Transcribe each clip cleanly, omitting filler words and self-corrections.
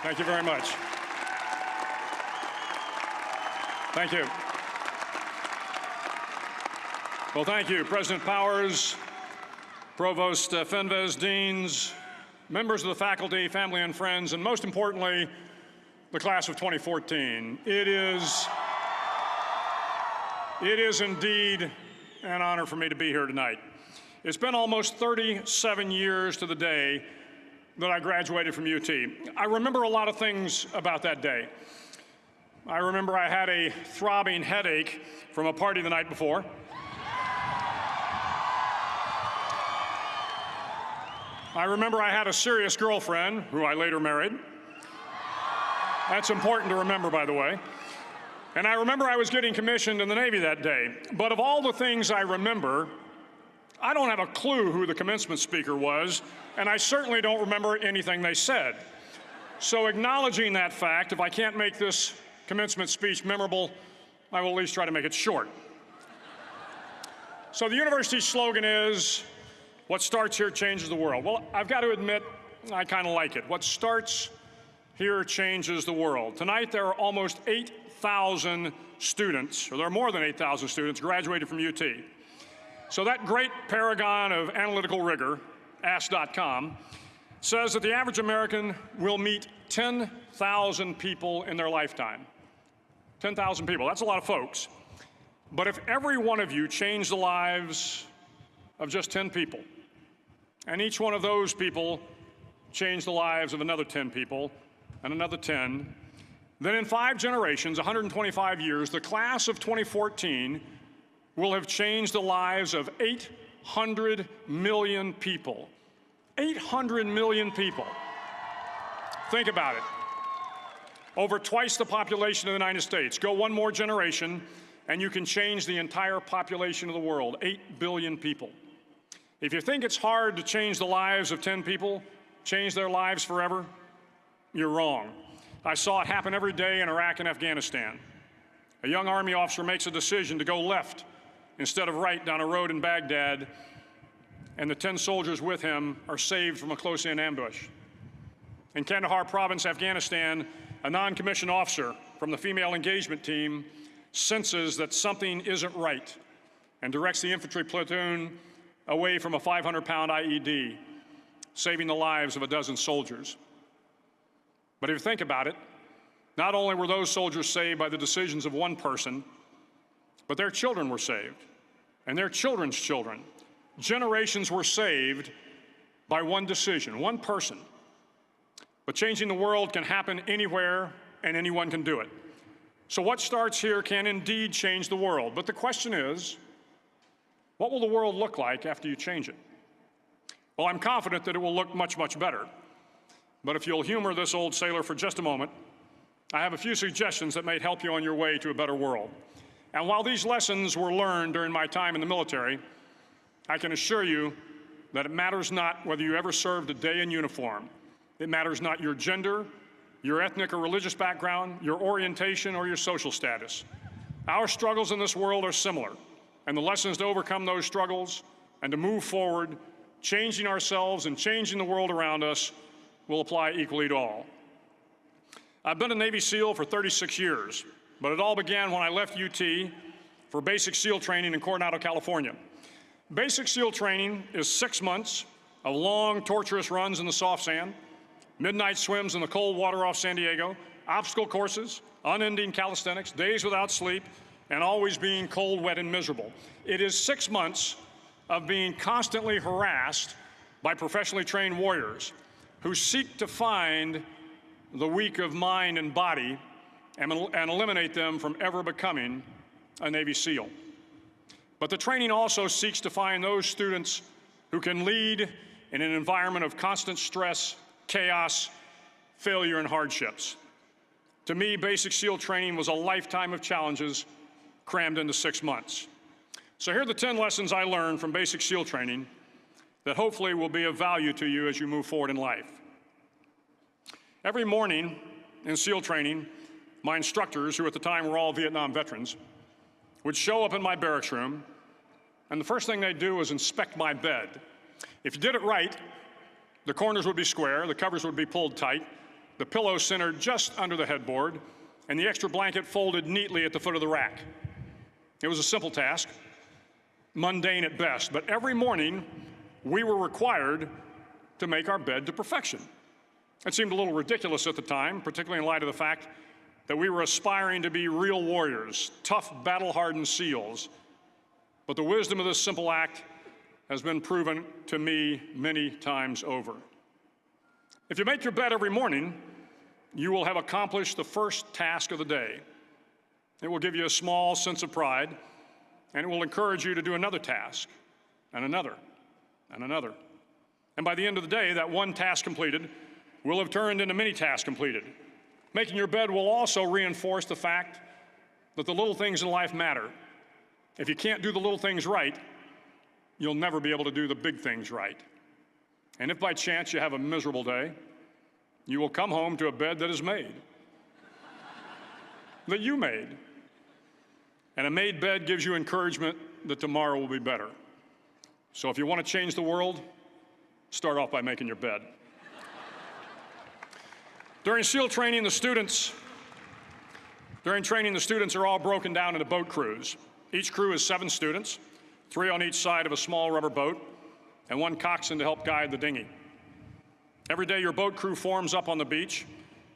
Thank you very much. Thank you. Well, thank you, President Powers, Provost Fenves, deans, members of the faculty, family and friends, and most importantly, the class of 2014. It is indeed an honor for me to be here tonight. It's been almost 37 years to the day that I graduated from UT. I remember a lot of things about that day. I remember I had a throbbing headache from a party the night before. I remember I had a serious girlfriend, who I later married. That's important to remember, by the way. And I remember I was getting commissioned in the Navy that day. But of all the things I remember, I don't have a clue who the commencement speaker was, and I certainly don't remember anything they said. So acknowledging that fact, if I can't make this commencement speech memorable, I will at least try to make it short. So the university's slogan is, "What starts here changes the world." Well, I've got to admit, I kind of like it. What starts here changes the world. Tonight, there are almost 8,000 students, or there are more than 8,000 students graduated from UT. So that great paragon of analytical rigor, Ask.com, says that the average American will meet 10,000 people in their lifetime. 10,000 people, that's a lot of folks. But if every one of you changed the lives of just 10 people, and each one of those people changed the lives of another 10 people, and another 10, then in 5 generations, 125 years, the class of 2014 will have changed the lives of 800 million people. 800 million people. Think about it. Over twice the population of the United States. Go one more generation, and you can change the entire population of the world, 8 billion people. If you think it's hard to change the lives of 10 people, change their lives forever, you're wrong. I saw it happen every day in Iraq and Afghanistan. A young Army officer makes a decision to go left instead of right down a road in Baghdad, and the 10 soldiers with him are saved from a close-in ambush. In Kandahar province, Afghanistan, a non-commissioned officer from the female engagement team senses that something isn't right and directs the infantry platoon away from a 500-pound IED, saving the lives of a dozen soldiers. But if you think about it, not only were those soldiers saved by the decisions of one person, but their children were saved, and their children's children. Generations were saved by one decision, one person. But changing the world can happen anywhere, and anyone can do it. So what starts here can indeed change the world. But the question is, what will the world look like after you change it? Well, I'm confident that it will look much, much better. But if you'll humor this old sailor for just a moment, I have a few suggestions that may help you on your way to a better world. And while these lessons were learned during my time in the military, I can assure you that it matters not whether you ever served a day in uniform. It matters not your gender, your ethnic or religious background, your orientation, or your social status. Our struggles in this world are similar, and the lessons to overcome those struggles and to move forward, changing ourselves and changing the world around us, will apply equally to all. I've been a Navy SEAL for 36 years, but it all began when I left UT for basic SEAL training in Coronado, California. Basic SEAL training is 6 months of long, torturous runs in the soft sand, midnight swims in the cold water off San Diego, obstacle courses, unending calisthenics, days without sleep, and always being cold, wet, and miserable. It is 6 months of being constantly harassed by professionally trained warriors who seek to find the weak of mind and body and eliminate them from ever becoming a Navy SEAL. But the training also seeks to find those students who can lead in an environment of constant stress, chaos, failure, and hardships. To me, basic SEAL training was a lifetime of challenges crammed into 6 months. So here are the 10 lessons I learned from basic SEAL training that hopefully will be of value to you as you move forward in life. Every morning in SEAL training, my instructors, who at the time were all Vietnam veterans, would show up in my barracks room, and the first thing they'd do was inspect my bed. If you did it right, the corners would be square, the covers would be pulled tight, the pillow centered just under the headboard, and the extra blanket folded neatly at the foot of the rack. It was a simple task, mundane at best, but every morning we were required to make our bed to perfection. It seemed a little ridiculous at the time, particularly in light of the fact that we were aspiring to be real warriors, tough, battle-hardened SEALs. But the wisdom of this simple act has been proven to me many times over. If you make your bed every morning, you will have accomplished the first task of the day. It will give you a small sense of pride, and it will encourage you to do another task, and another, and another. And by the end of the day, that one task completed will have turned into many tasks completed. Making your bed will also reinforce the fact that the little things in life matter. If you can't do the little things right, you'll never be able to do the big things right. And if by chance you have a miserable day, you will come home to a bed that is made, that you made. And a made bed gives you encouragement that tomorrow will be better. So if you want to change the world, start off by making your bed. During SEAL training, the students are all broken down into boat crews. Each crew is 7 students, 3 on each side of a small rubber boat, and 1 coxswain to help guide the dinghy. Every day, your boat crew forms up on the beach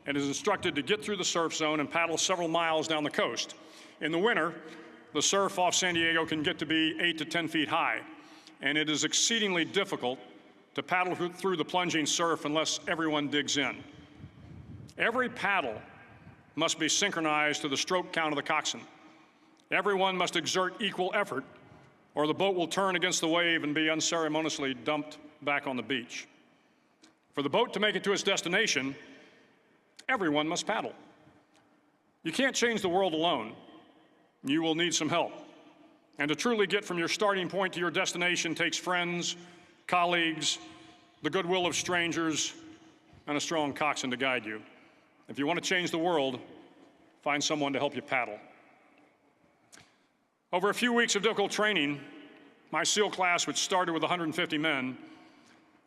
and is instructed to get through the surf zone and paddle several miles down the coast. In the winter, the surf off San Diego can get to be 8 to 10 feet high, and it is exceedingly difficult to paddle through the plunging surf unless everyone digs in. Every paddle must be synchronized to the stroke count of the coxswain. Everyone must exert equal effort, or the boat will turn against the wave and be unceremoniously dumped back on the beach. For the boat to make it to its destination, everyone must paddle. You can't change the world alone. You will need some help. And to truly get from your starting point to your destination takes friends, colleagues, the goodwill of strangers, and a strong coxswain to guide you. If you want to change the world, find someone to help you paddle. Over a few weeks of difficult training, my SEAL class, which started with 150 men,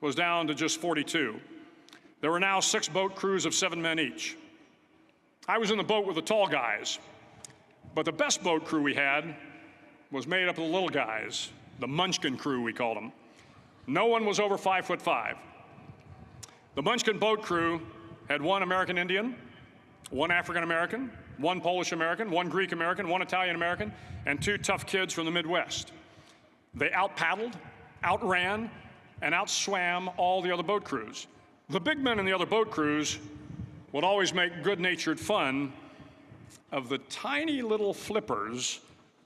was down to just 42. There were now 6 boat crews of 7 men each. I was in the boat with the tall guys, but the best boat crew we had was made up of the little guys, the Munchkin crew, we called them. No one was over 5'5". The Munchkin boat crew had 1 American Indian, 1 African American, 1 Polish American, 1 Greek American, 1 Italian American, and 2 tough kids from the Midwest. They out-paddled, outran, and outswam all the other boat crews. The big men in the other boat crews would always make good-natured fun of the tiny little flippers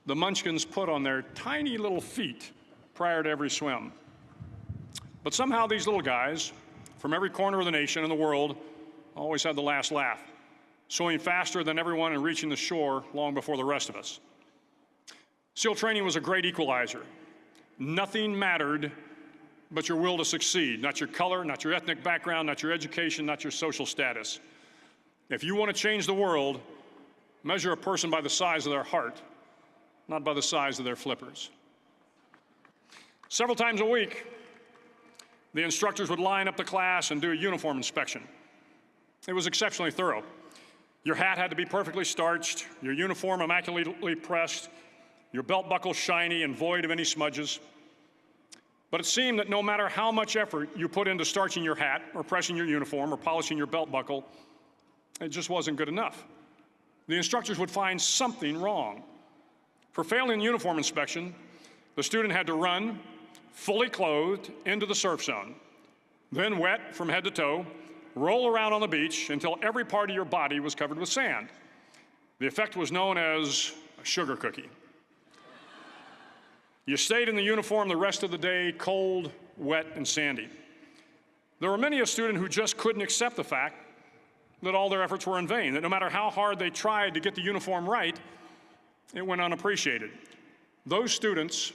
the Munchkins put on their tiny little feet prior to every swim. But somehow these little guys from every corner of the nation and the world always had the last laugh, swimming faster than everyone and reaching the shore long before the rest of us. SEAL training was a great equalizer. Nothing mattered but your will to succeed, not your color, not your ethnic background, not your education, not your social status. If you want to change the world, measure a person by the size of their heart, not by the size of their flippers. Several times a week, the instructors would line up the class and do a uniform inspection. It was exceptionally thorough. Your hat had to be perfectly starched, your uniform immaculately pressed, your belt buckle shiny and void of any smudges. But it seemed that no matter how much effort you put into starching your hat or pressing your uniform or polishing your belt buckle, it just wasn't good enough. The instructors would find something wrong. For failing the uniform inspection, the student had to run, fully clothed, into the surf zone, then wet from head to toe, roll around on the beach until every part of your body was covered with sand. The effect was known as a sugar cookie. You stayed in the uniform the rest of the day, cold, wet, and sandy. There were many a student who just couldn't accept the fact that all their efforts were in vain, that no matter how hard they tried to get the uniform right, it went unappreciated. Those students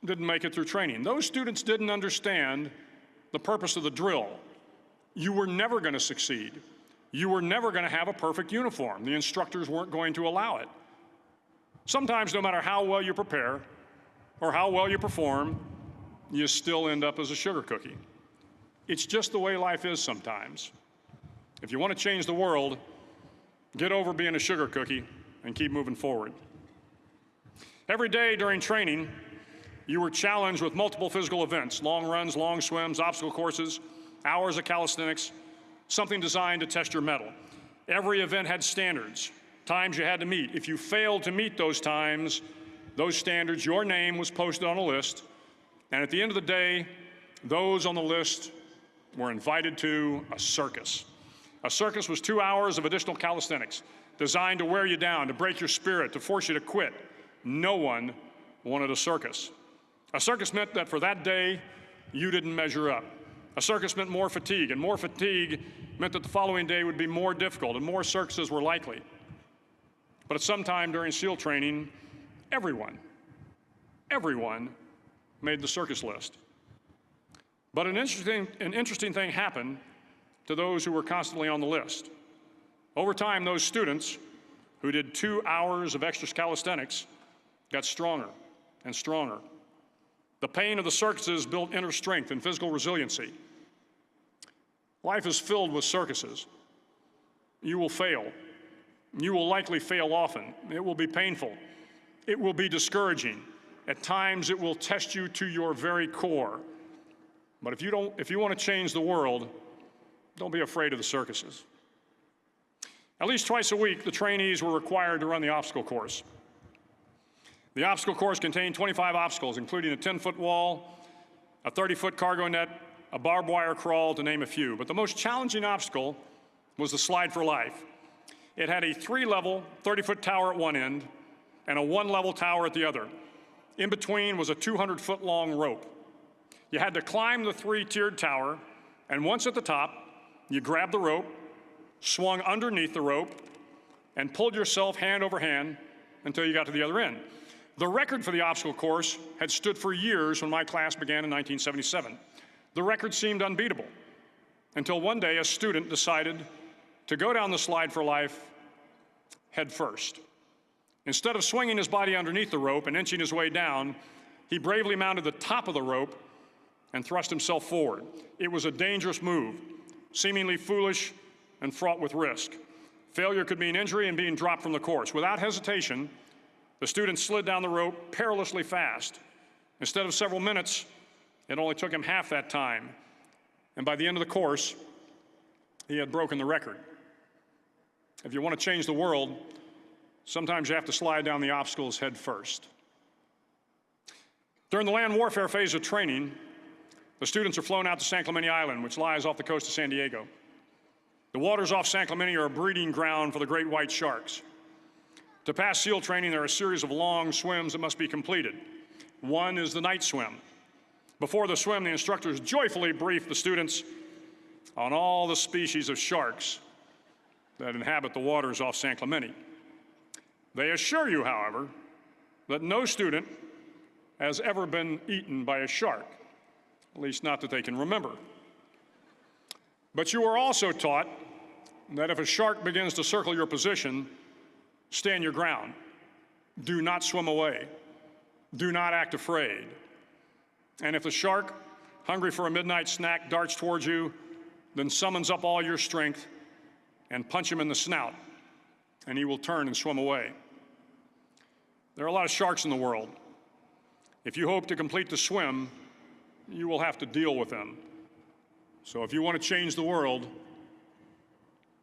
didn't make it through training. Those students didn't understand the purpose of the drill. You were never going to succeed. You were never going to have a perfect uniform. The instructors weren't going to allow it. Sometimes, no matter how well you prepare or how well you perform, you still end up as a sugar cookie. It's just the way life is sometimes. If you want to change the world, get over being a sugar cookie and keep moving forward. Every day during training, you were challenged with multiple physical events: long runs, long swims, obstacle courses, hours of calisthenics, something designed to test your mettle. Every event had standards, times you had to meet. If you failed to meet those times, those standards, your name was posted on a list, and at the end of the day, those on the list were invited to a circus. A circus was 2 hours of additional calisthenics, designed to wear you down, to break your spirit, to force you to quit. No one wanted a circus. A circus meant that for that day, you didn't measure up. A circus meant more fatigue, and more fatigue meant that the following day would be more difficult, and more circuses were likely. But at some time during SEAL training, everyone made the circus list. But an interesting thing happened to those who were constantly on the list. Over time, those students who did 2 hours of extra calisthenics got stronger and stronger. The pain of the circuses built inner strength and physical resiliency. Life is filled with circuses. You will fail. You will likely fail often. It will be painful. It will be discouraging. At times, it will test you to your very core. But if you want to change the world, don't be afraid of the circuses. At least twice a week, the trainees were required to run the obstacle course. The obstacle course contained 25 obstacles, including a 10-foot wall, a 30-foot cargo net, a barbed wire crawl, to name a few. But the most challenging obstacle was the slide for life. It had a 3-level, 30-foot tower at one end and a 1-level tower at the other. In between was a 200-foot-long rope. You had to climb the 3-tiered tower, and once at the top, you grabbed the rope, swung underneath the rope, and pulled yourself hand over hand until you got to the other end. The record for the obstacle course had stood for years when my class began in 1977. The record seemed unbeatable until one day a student decided to go down the slide for life head first. Instead of swinging his body underneath the rope and inching his way down, he bravely mounted the top of the rope and thrust himself forward. It was a dangerous move, seemingly foolish and fraught with risk. Failure could mean injury and being dropped from the course. Without hesitation, the student slid down the rope perilously fast. Instead of several minutes, it only took him half that time. And by the end of the course, he had broken the record. If you want to change the world, sometimes you have to slide down the obstacles head first. During the land warfare phase of training, the students are flown out to San Clemente Island, which lies off the coast of San Diego. The waters off San Clemente are a breeding ground for the great white sharks. To pass SEAL training, there are a series of long swims that must be completed. One is the night swim. Before the swim, the instructors joyfully brief the students on all the species of sharks that inhabit the waters off San Clemente. They assure you, however, that no student has ever been eaten by a shark, at least not that they can remember. But you are also taught that if a shark begins to circle your position, stand your ground. Do not swim away. Do not act afraid. And if the shark, hungry for a midnight snack, darts towards you, then summons up all your strength and punch him in the snout, and he will turn and swim away. There are a lot of sharks in the world. If you hope to complete the swim, you will have to deal with them. So if you want to change the world,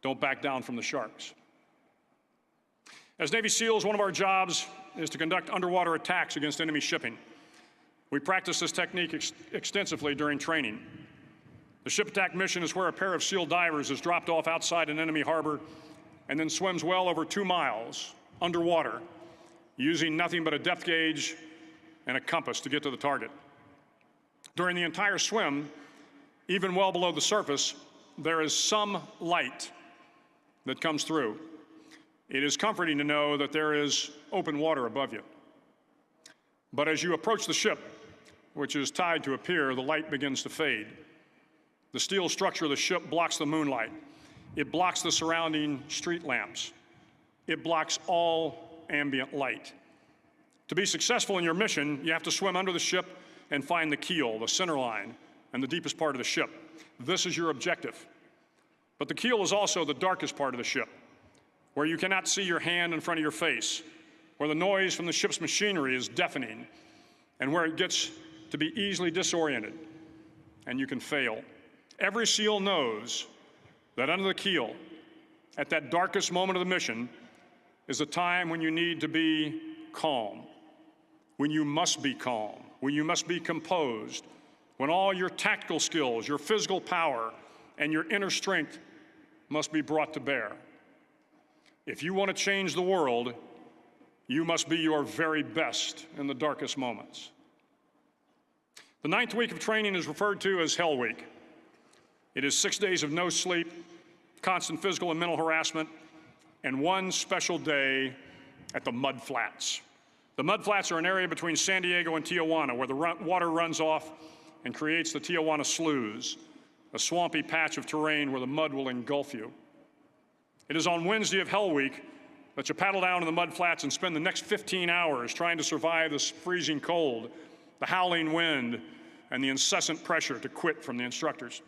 don't back down from the sharks. As Navy SEALs, one of our jobs is to conduct underwater attacks against enemy shipping. We practice this technique extensively during training. The ship attack mission is where a pair of SEAL divers is dropped off outside an enemy harbor and then swims well over 2 miles underwater, using nothing but a depth gauge and a compass to get to the target. During the entire swim, even well below the surface, there is some light that comes through. It is comforting to know that there is open water above you. But as you approach the ship, which is tied to a pier, the light begins to fade. The steel structure of the ship blocks the moonlight. It blocks the surrounding street lamps. It blocks all ambient light. To be successful in your mission, you have to swim under the ship and find the keel, the center line, and the deepest part of the ship. This is your objective. But the keel is also the darkest part of the ship, where you cannot see your hand in front of your face, where the noise from the ship's machinery is deafening, and where it gets to be easily disoriented, and you can fail. Every SEAL knows that under the keel, at that darkest moment of the mission, is a time when you need to be calm, when you must be calm, when you must be composed, when all your tactical skills, your physical power, and your inner strength must be brought to bear. If you want to change the world, you must be your very best in the darkest moments. The 9th week of training is referred to as Hell Week. It is 6 days of no sleep, constant physical and mental harassment, and one special day at the Mud Flats. The Mud Flats are an area between San Diego and Tijuana where the water runs off and creates the Tijuana Sloughs, a swampy patch of terrain where the mud will engulf you. It is on Wednesday of Hell Week that you paddle down to the Mud Flats and spend the next 15 hours trying to survive this freezing cold, the howling wind, and the incessant pressure to quit from the instructors.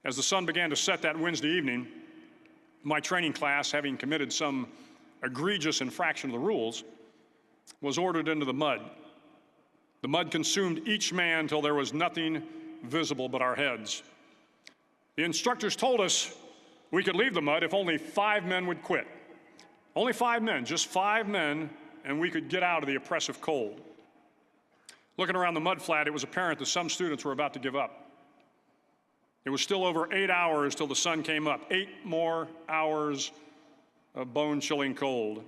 As the sun began to set that Wednesday evening, my training class, having committed some egregious infraction of the rules, was ordered into the mud. The mud consumed each man till there was nothing visible but our heads. The instructors told us we could leave the mud if only 5 men would quit. Only 5 men, just 5 men, and we could get out of the oppressive cold. Looking around the mud flat, it was apparent that some students were about to give up. It was still over 8 hours till the sun came up. 8 more hours of bone-chilling cold.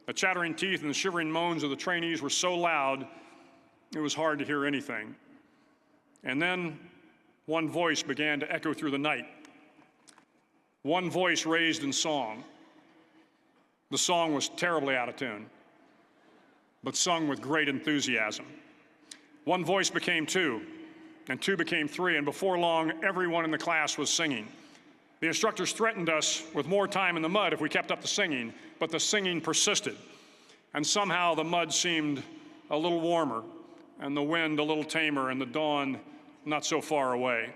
The chattering teeth and the shivering moans of the trainees were so loud, it was hard to hear anything. And then one voice began to echo through the night. One voice raised in song. The song was terribly out of tune, but sung with great enthusiasm. One voice became 2, and 2 became 3, and before long, everyone in the class was singing. The instructors threatened us with more time in the mud if we kept up the singing, but the singing persisted. And somehow the mud seemed a little warmer, and the wind a little tamer, and the dawn not so far away.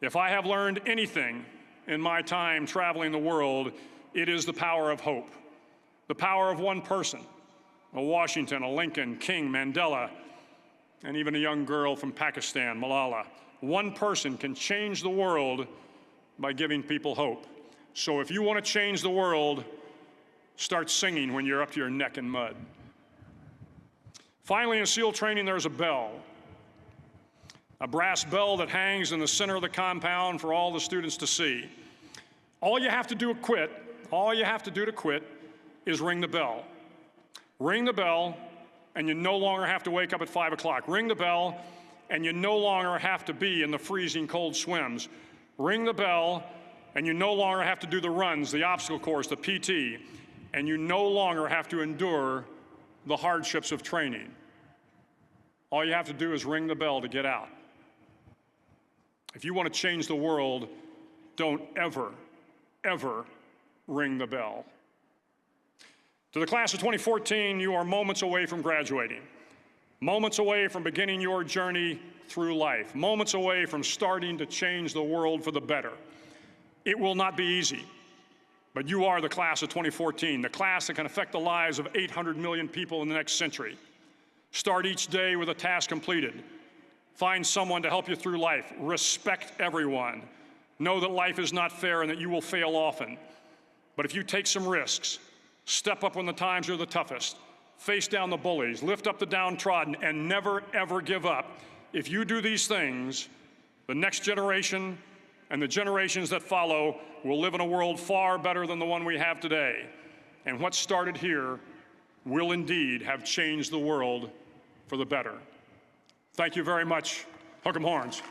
If I have learned anything in my time traveling the world, it is the power of hope. The power of one person, a Washington, a Lincoln, King, Mandela, and even a young girl from Pakistan, Malala. One person can change the world by giving people hope. So if you want to change the world, start singing when you're up to your neck in mud. Finally, in SEAL training, there's a bell. A brass bell that hangs in the center of the compound for all the students to see. All you have to do to quit is ring the bell. Ring the bell, and you no longer have to wake up at 5 o'clock. Ring the bell, and you no longer have to be in the freezing cold swims. Ring the bell, and you no longer have to do the runs, the obstacle course, the PT, and you no longer have to endure the hardships of training. All you have to do is ring the bell to get out. If you want to change the world, don't ever, ever ring the bell. To the class of 2014, you are moments away from graduating, moments away from beginning your journey through life, moments away from starting to change the world for the better. It will not be easy, but you are the class of 2014, the class that can affect the lives of 800 million people in the next century. Start each day with a task completed. Find someone to help you through life. Respect everyone. Know that life is not fair and that you will fail often. But if you take some risks, step up when the times are the toughest, face down the bullies, lift up the downtrodden, and never, ever give up, if you do these things, the next generation and the generations that follow will live in a world far better than the one we have today. And what started here will indeed have changed the world for the better. Thank you very much. Hook 'em horns.